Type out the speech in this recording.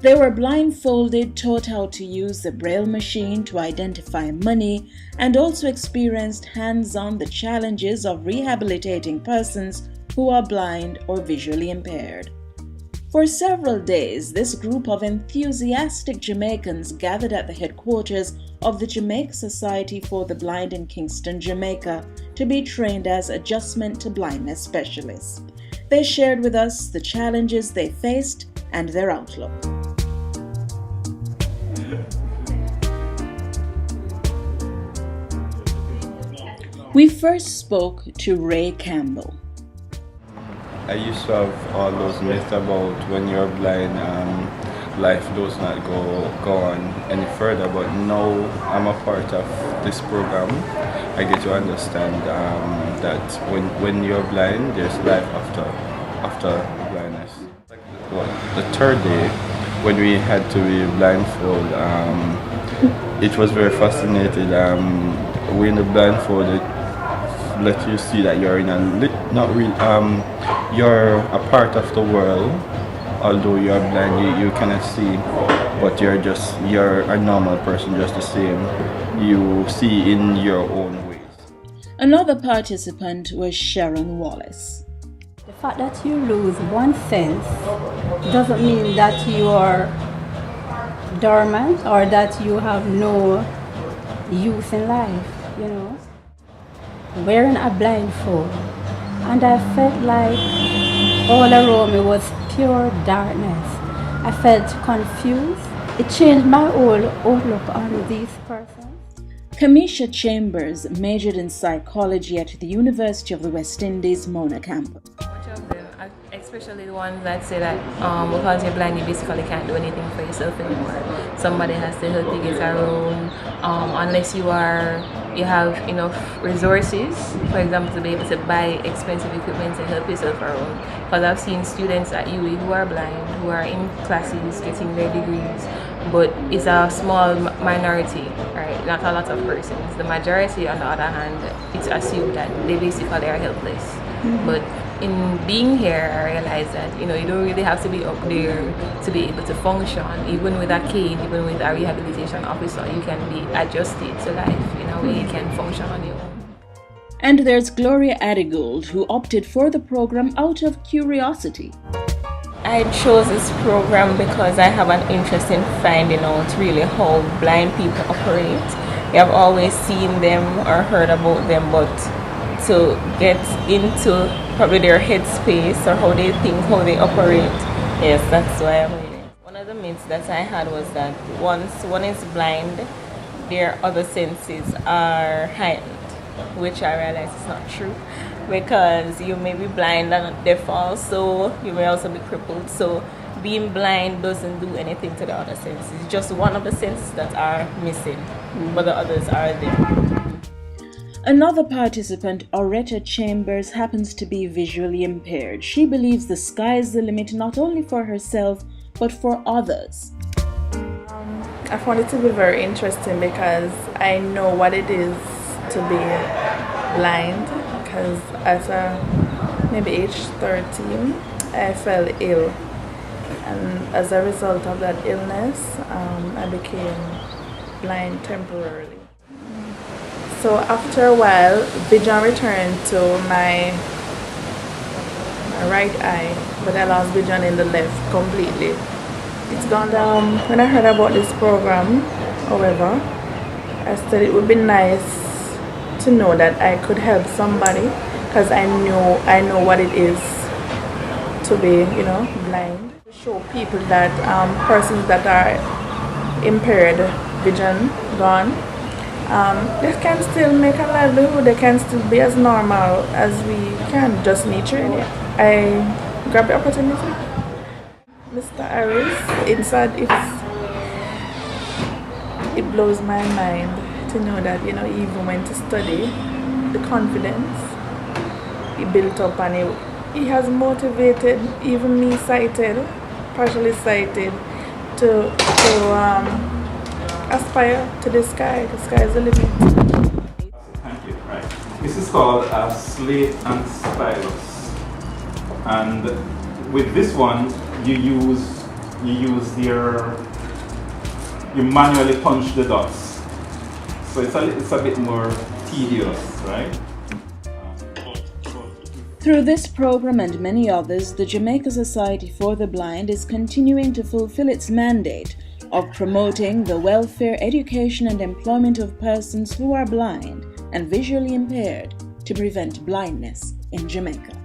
They were blindfolded, taught how to use the Braille machine to identify money, and also experienced hands-on the challenges of rehabilitating persons who are blind or visually impaired. For several days, this group of enthusiastic Jamaicans gathered at the headquarters of the Jamaica Society for the Blind in Kingston, Jamaica, to be trained as adjustment to blindness specialists. They shared with us the challenges they faced and their outlook. We first spoke to Ray Campbell. I used to have all those myths about when you're blind, life does not go on any further, but now I'm a part of this program. I get to understand that when you're blind, there's life after blindness. The third day, when we had to be blindfolded, it was very fascinating. When the blindfolded let you see that you're in a not real you're a part of the world. Although you're blind, you cannot see, but you're a normal person just the same. You see in your own ways. Another participant was Sharon Wallace. The fact that you lose one sense doesn't mean that you are dormant or that you have no use in life, you know. Wearing a blindfold, and I felt like all around me was pure darkness. I felt confused. It changed my whole outlook on these persons. Kamisha Chambers majored in psychology at the University of the West Indies, Mona campus. Much of them, especially the ones that say that because you're blind, you basically can't do anything for yourself anymore. Somebody has to help you get around, unless you have enough resources, for example, to be able to buy expensive equipment to help yourself around. Because I've seen students at UWI who are blind, who are in classes getting their degrees, but it's a small minority, right? Not a lot of persons. The majority, on the other hand, it's assumed that they basically are helpless. Mm-hmm. But in being here, I realized that you don't really have to be up there to be able to function. Even with a cane, even with a rehabilitation officer, you can be adjusted to life in a way you can function on your own. And there's Gloria Adigold, who opted for the program out of curiosity. I chose this program because I have an interest in finding out really how blind people operate. We have always seen them or heard about them, but to get into probably their headspace or how they think, how they operate, yes, that's why I'm here. One of the myths that I had was that once one is blind, their other senses are heightened, which I realize is not true, because you may be blind and deaf also, you may also be crippled, so being blind doesn't do anything to the other senses. It's just one of the senses that are missing, but the others are there. Another participant, Auretta Chambers, happens to be visually impaired. She believes the sky's the limit not only for herself, but for others. I found it to be very interesting because I know what it is to be blind, because at maybe age 13, I fell ill. And as a result of that illness, I became blind temporarily. So after a while, vision returned to my right eye, but I lost vision in the left completely. It's gone down. When I heard about this program, however, I said it would be nice to know that I could help somebody, because I know what it is to be, blind. Show people that persons that are impaired, vision gone, they can still make a livelihood. They can still be as normal as we can. Just need training. I grabbed the opportunity. Mr. Harris, inside it blows my mind to know that he even went to study. The confidence he built up, and he has motivated even me partially sighted, to aspire to the sky. The sky is the limit. Thank you. Right. This is called a slate and stylus, and with this one you use you manually punch the dots. So it's a bit more tedious, right? Through this program and many others, the Jamaica Society for the Blind is continuing to fulfill its mandate of promoting the welfare, education and employment of persons who are blind and visually impaired to prevent blindness in Jamaica.